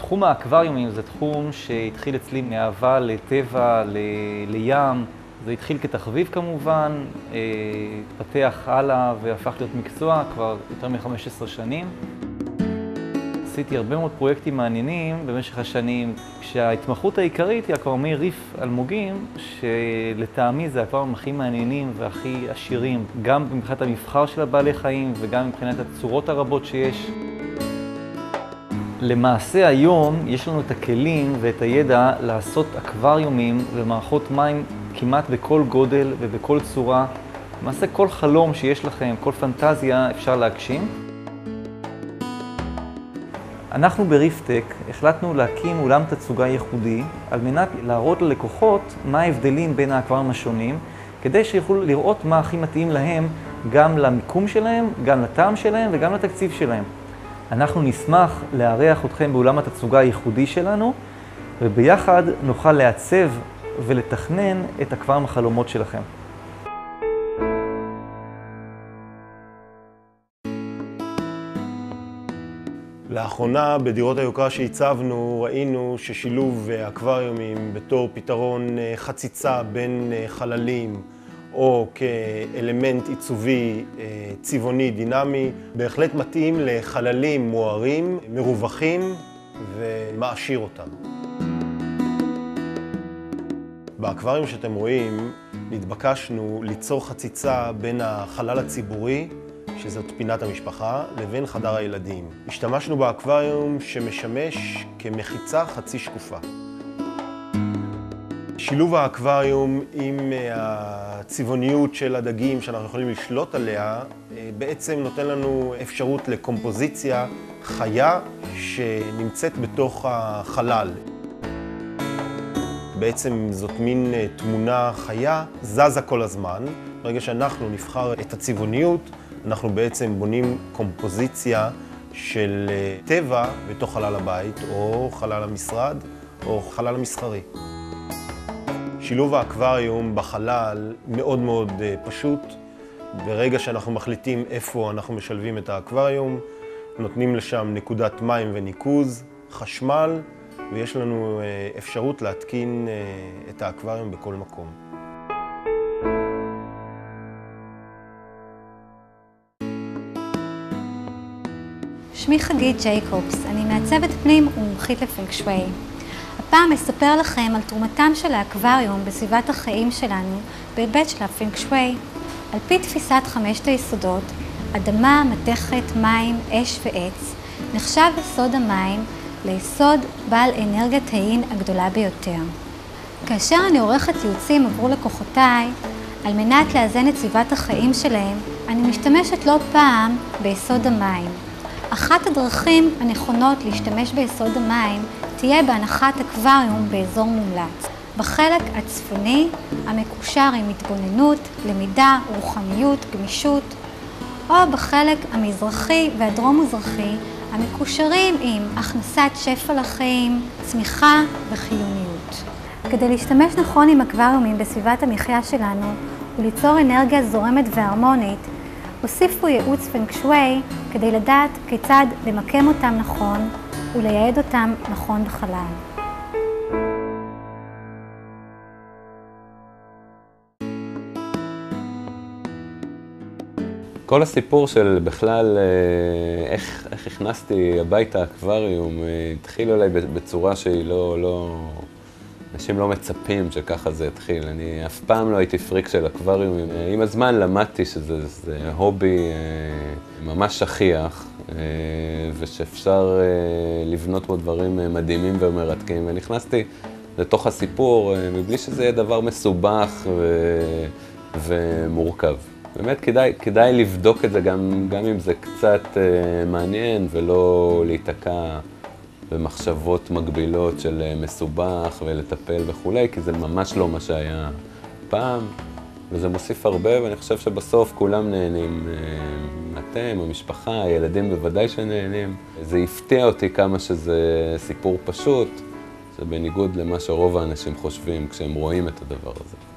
תחום האקווריומים זה תחום שהתחיל אצלי מאהבה לטבע, לים. זה התחיל כתחביב כמובן, התפתח הלאה והפך להיות מקצוע כבר יותר מ-15 שנים. עשיתי הרבה מאוד פרויקטים מעניינים במשך השנים, כשההתמחות העיקרית היא אקווריומי ריף אלמוגים, שלטעמי זה האקווריומים הכי מעניינים והכי עשירים, גם מבחינת המבחר של הבעלי חיים וגם מבחינת הצורות הרבות שיש. למעשה היום יש לנו את הכלים ואת הידע לעשות אקווריומים ומערכות מים כמעט בכל גודל ובכל צורה. למעשה כל חלום שיש לכם, כל פנטזיה אפשר להגשים. אנחנו בריפטק החלטנו להקים אולם תצוגה ייחודי על מנת להראות ללקוחות מה ההבדלים בין האקווריומים השונים, כדי שיוכלו לראות מה הכי מתאים להם, גם למיקום שלהם, גם לטעם שלהם וגם לתקציב שלהם. אנחנו נשמח לארח אתכם באולם התצוגה הייחודי שלנו, וביחד נוכל לעצב ולתכנן את אקווריום החלומות שלכם. לאחרונה בדירות היוקרה שהצבנו ראינו ששילוב אקווריומים בתור פתרון חציצה בין חללים או כאלמנט עיצובי צבעוני דינמי בהחלט מתאים לחללים מוארים, מרווחים ומעשיר אותם. באקווריום שאתם רואים נתבקשנו ליצור חציצה בין החלל הציבורי, שזאת פינת המשפחה, לבין חדר הילדים. השתמשנו באקווריום שמשמש כמחיצה חצי שקופה. שילוב האקווריום עם הצבעוניות של הדגים שאנחנו יכולים לשלוט עליה, בעצם נותן לנו אפשרות לקומפוזיציה חיה שנמצאת בתוך החלל. בעצם זאת מין תמונה חיה, זזה כל הזמן. ברגע שאנחנו נבחר את הצבעוניות, אנחנו בעצם בונים קומפוזיציה של טבע בתוך חלל הבית, או חלל המשרד, או חלל המסחרי. שילוב האקווריום בחלל מאוד מאוד פשוט. ברגע שאנחנו מחליטים איפה אנחנו משלבים את האקווריום, נותנים לשם נקודת מים וניקוז, חשמל, ויש לנו אפשרות להתקין את האקווריום בכל מקום. שמי חגית ג'ייקובס, אני מעצבת פנים ומומחית לפנג שווי. הפעם אספר לכם על תרומתם של האקווריום בסביבת החיים שלנו בהיבט של הפנג שווי. על פי תפיסת 5 היסודות, אדמה, מתכת, מים, אש ועץ, נחשב יסוד המים ליסוד בעל אנרגיית האין הגדולה ביותר. כאשר אני עורכת ייעוצים עבור לקוחותיי, על מנת לאזן את סביבת החיים שלהם, אני משתמשת לא פעם ביסוד המים. אחת הדרכים הנכונות להשתמש ביסוד המים תהיה בהנחת אקווריום באזור מומלץ. בחלק הצפוני, המקושר עם התבוננות, למידה, רוחניות, גמישות, או בחלק המזרחי והדרום-מזרחי, המקושרים עם הכנסת שפע לחיים, צמיחה וחיוניות. כדי להשתמש נכון עם אקווריומים בסביבת המחיה שלנו וליצור אנרגיה זורמת והרמונית, הוסיפו ייעוץ פנג שווי כדי לדעת כיצד למקם אותם נכון ולייעד אותם נכון בחלל. כל הסיפור של בכלל איך הכנסתי הביתה אקווריום התחיל אולי בצורה שהיא אנשים לא מצפים שככה זה התחיל. אני אף פעם לא הייתי פריק של אקווריומים. עם הזמן למדתי שזה הובי ממש שכיח, ושאפשר לבנות בו דברים מדהימים ומרתקים. ונכנסתי לתוך הסיפור מבלי שזה יהיה דבר מסובך ומורכב. באמת כדאי לבדוק את זה גם אם זה קצת מעניין ולא להיתקע במחשבות מגבילות של מסובך ולטפל וכולי, כי זה ממש לא מה שהיה פעם, וזה מוסיף הרבה, ואני חושב שבסוף כולם נהנים. אתם, המשפחה, הילדים בוודאי שנהנים. זה הפתיע אותי כמה שזה סיפור פשוט, זה בניגוד למה שרוב האנשים חושבים כשהם רואים את הדבר הזה.